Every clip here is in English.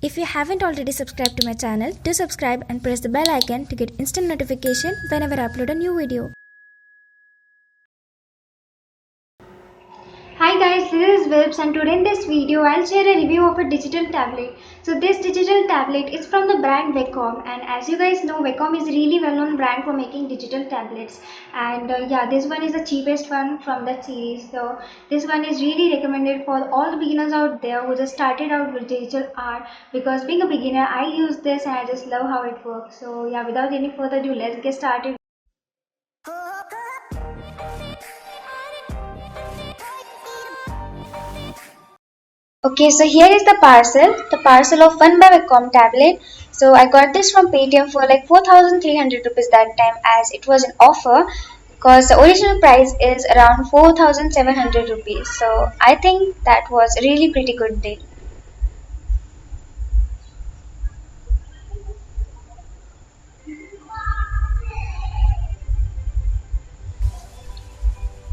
If you haven't already subscribed to my channel, do subscribe and press the bell icon to get instant notification whenever I upload a new video. Hi guys, this is Vipz and today in this video I'll share a review of a digital tablet. So this digital tablet is from the brand Wacom, and as you guys know, Wacom is really well known brand for making digital tablets, and yeah, this one is the cheapest one from that series. So this one is really recommended for all the beginners out there who just started out with digital art, because being a beginner I use this and I just love how it works. So yeah, without any further ado, let's get started. Okay, so here is the parcel of Fun by Wacom tablet. So I got this from Paytm for like 4,300 rupees that time, as it was an offer, because the original price is around 4,700 rupees. So I think that was a really pretty good deal.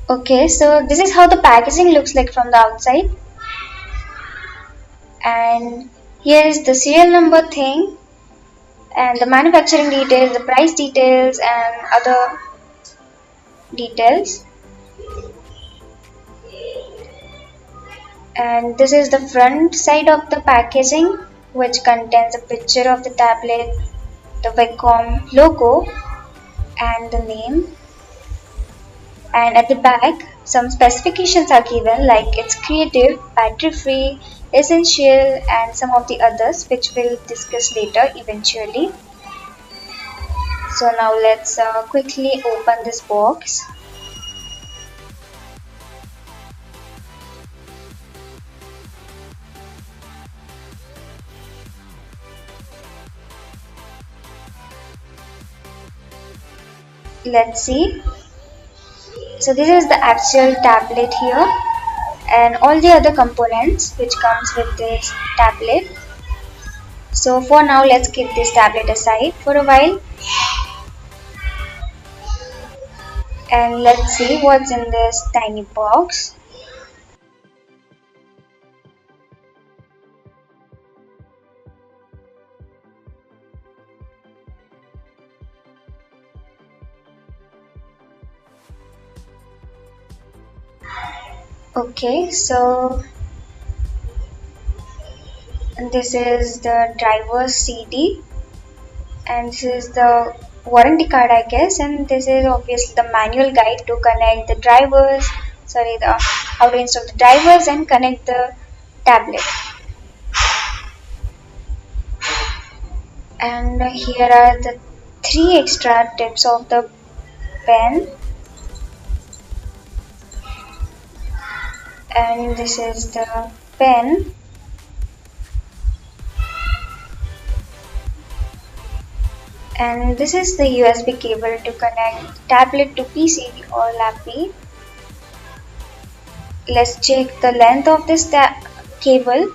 Okay, so this is how the packaging looks like from the outside, and here is the serial number thing, and the manufacturing details, the price details, and other details. And this is the front side of the packaging, which contains a picture of the tablet, the Wacom logo, and the name. And at the back, some specifications are given, like it's creative, battery free, essential, and some of the others which we'll discuss later eventually. So now let's quickly open this box. Let's see. So this is the actual tablet here, and all the other components which comes with this tablet. So for now, let's keep this tablet aside for a while, and let's see what's in this tiny box. Okay, so this is the driver's CD, and this is the warranty card, I guess, and this is obviously the manual guide to connect the drivers, the how to install the drivers and connect the tablet. And here are the 3 extra tips of the pen, and this is the pen. And this is the USB cable to connect tablet to PC or laptop. Let's check the length of this cable.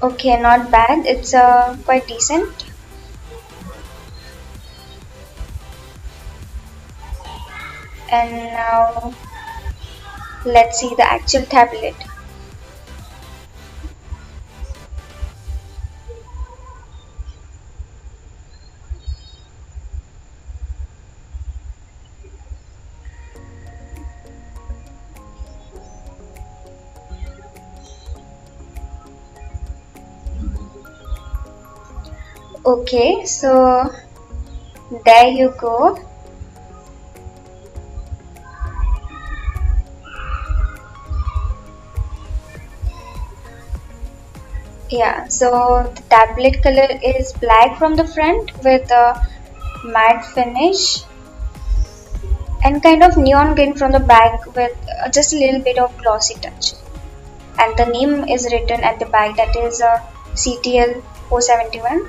Okay, not bad. It's quite decent. And now let's see the actual tablet. Okay, so there you go. Yeah, so the tablet color is black from the front with a matte finish, and kind of neon green from the back with just a little bit of glossy touch. And the name is written at the back, that is CTL 471.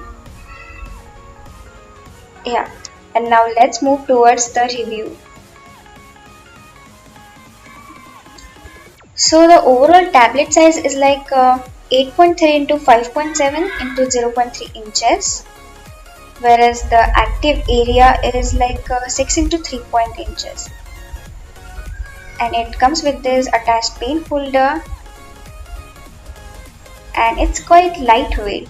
Yeah, and now let's move towards the review. So the overall tablet size is like 8.3 into 5.7 into 0.3 inches, whereas the active area is like 6 into 3 inches. And it comes with this attached pen holder, and it's quite lightweight.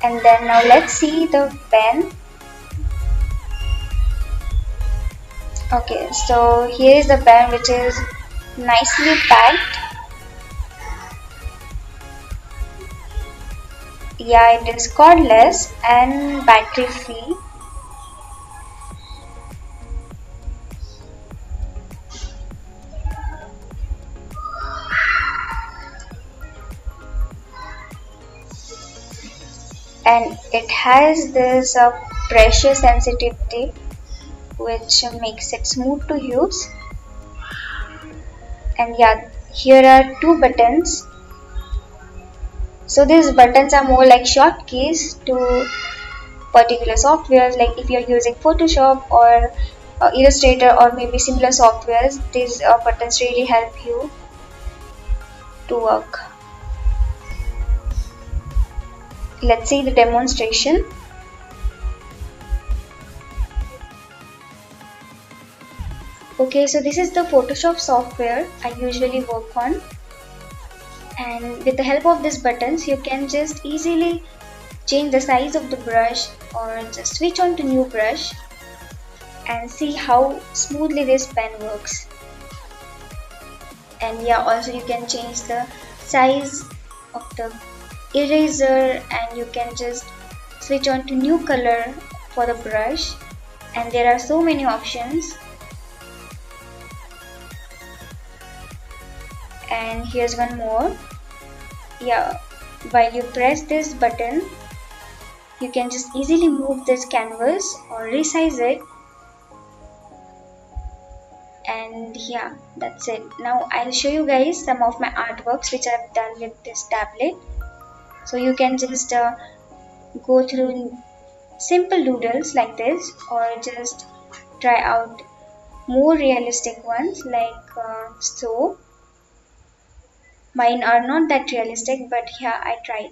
And then now let's see the pen. Okay, so here is the pen, which is nicely packed. Yeah, it is cordless and battery free. And it has this pressure sensitive tip, which makes it smooth to use. And yeah, here are two buttons. So these buttons are more like shortkeys to particular softwares, like if you're using Photoshop or Illustrator or maybe similar softwares, these buttons really help you to work. Let's see the demonstration. Okay, so this is the Photoshop software I usually work on, and with the help of these buttons you can just easily change the size of the brush or just switch on to new brush and see how smoothly this pen works. And yeah, also you can change the size of the eraser, and you can just switch on to new color for the brush, and there are so many options. And here's one more. Yeah, while you press this button you can just easily move this canvas or resize it. And yeah, that's it. Now I'll show you guys some of my artworks which I've done with this tablet. So you can just go through simple doodles like this, or just try out more realistic ones like so. Mine are not that realistic, but yeah, I tried.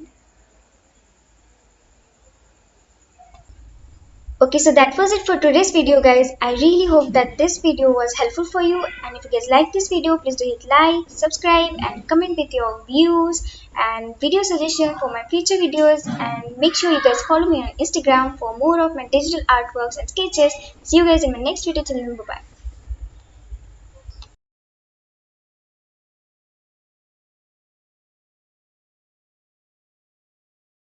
Okay, so that was it for today's video, guys. I really hope that this video was helpful for you, and if you guys like this video, please do hit like, subscribe and comment with your views and video suggestion for my future videos. And make sure you guys follow me on Instagram for more of my digital artworks and sketches. See you guys in my next video. Till then, bye bye.